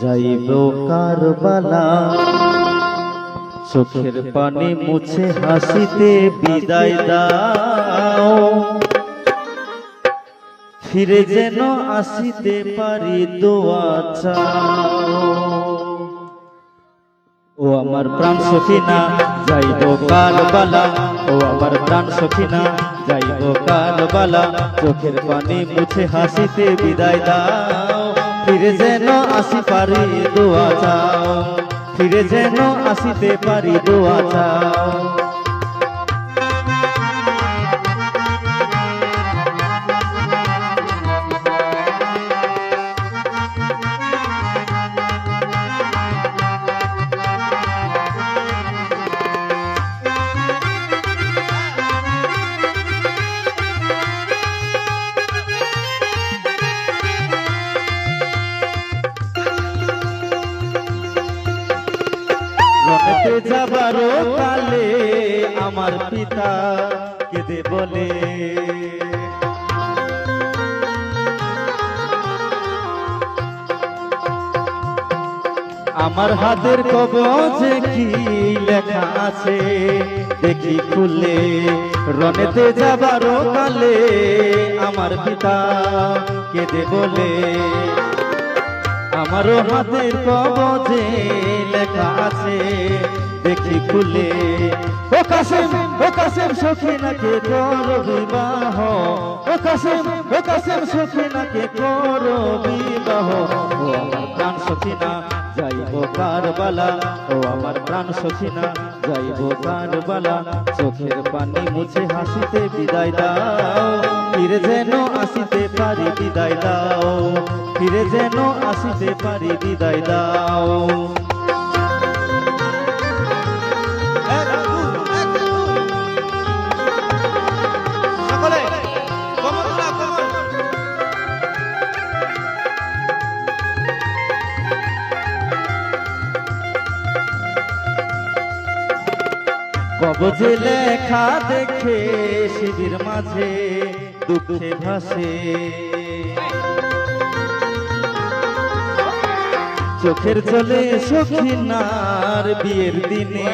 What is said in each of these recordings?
যাইব কারবালা, চোখের পানি মুছে হাসিতে বিদায় দাও, ফিরে যেন আসিতে পারি দোয়া চাও। ও আমার প্রাণ সখিনা যাইব কারবালা, ও আমার প্রাণ সখিনা যাইব কারবালা, চোখের পানি মুছে হাসিতে বিদায় দাও, ফিরে যেন আসি পারি দোয়া চাও, ফিরে যেন আসিতে পারি দোয়া চাও। রনেতে যাবার কালে আমার পিতা কেঁদে বলে, আমার হাতের কবজে কি লেখা আছে দেখি খুলে। রনেতে যাবার কালে আমার পিতা কেঁদে বলে, আমারও হাতের কবজে লেখা আছে দেখি খুলে। ও কাসেম সখিনাকে করো বিবাহ, ও কাসেম সখিনাকে করো বিবাহ। ও আমার প্রাণ সখিনা যাইব কারবালা, ও আমার প্রাণ সখিনা যাইব কারবালা, চোখের পানি মুছে হাসিতে বিদায় দাও, ফিরে যেন আসিতে পারি বিদায় দাও, ফিরে যেন আসিতে পারি বিদায় দাও। কবজে লেখা দেখে শিবির মাঝে দুঃখে ভাসে, চোখের জলে সখিনার বিয়ের দিনে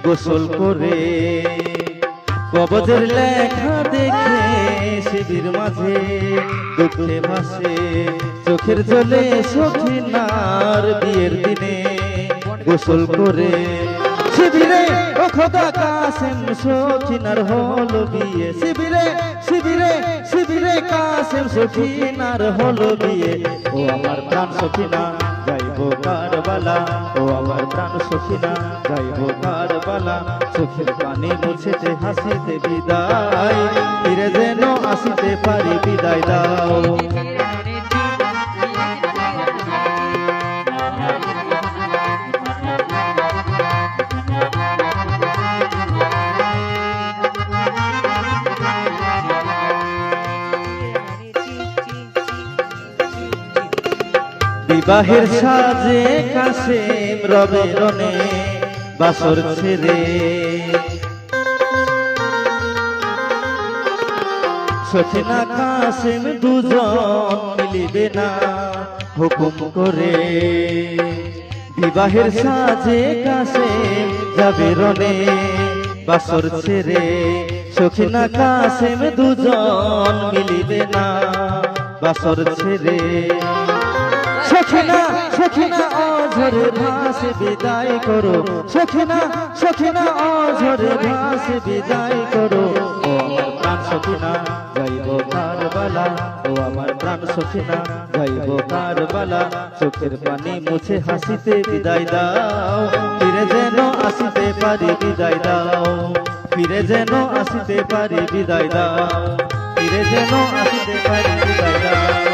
গোসল করে। কবজের লেখা দেখে শিবির মাঝে দুঃখে ভাসে, চোখের জলে সখিনার বিয়ের দিনে গোসল করে। শিবিরে ও খোদা কাসেম সখিনার হলো বিয়ে, শিবিরে শিবিরে শিবিরে কাসেম সখিনার হলো বিয়ে। ও আমার প্রাণ সখিনা যাইব কারবালা, ও আমার প্রাণ সখিনা যাইব কারবালা, চোখের পানি মুছেতে হাসিতে বিদায়, ফিরে যেন আসিতে পারি বিদায় দাও। বিবাহের সাজে কাসেম রবে রনে বাসর ছেড়ে, সখিনা কাসেম দুজন মিলিবে না হুকুম করে। বিবাহের সাজে কাসেম যাবে রনে বাসর ছেড়ে, সখিনা কাসেম দুজন মিলিবে না বাসর ছেড়ে। সখিনা অঝরে ভাসে বিদায় করো, সখিনা অঝরে ভাসে বিদায় করো। ও আমার প্রাণ সখিনা যাইব কারবালা, ও আমার প্রাণ সখিনা যাইব কারবালা, চোখের পানি মুছে হাসিতে বিদায় দাও, ফিরে যেন আসিতে পারি বিদায় দাও, ফিরে যেন আসিতে পারি বিদায় দাও, ফিরে যেন আসিতে পারি বিদায় দাও।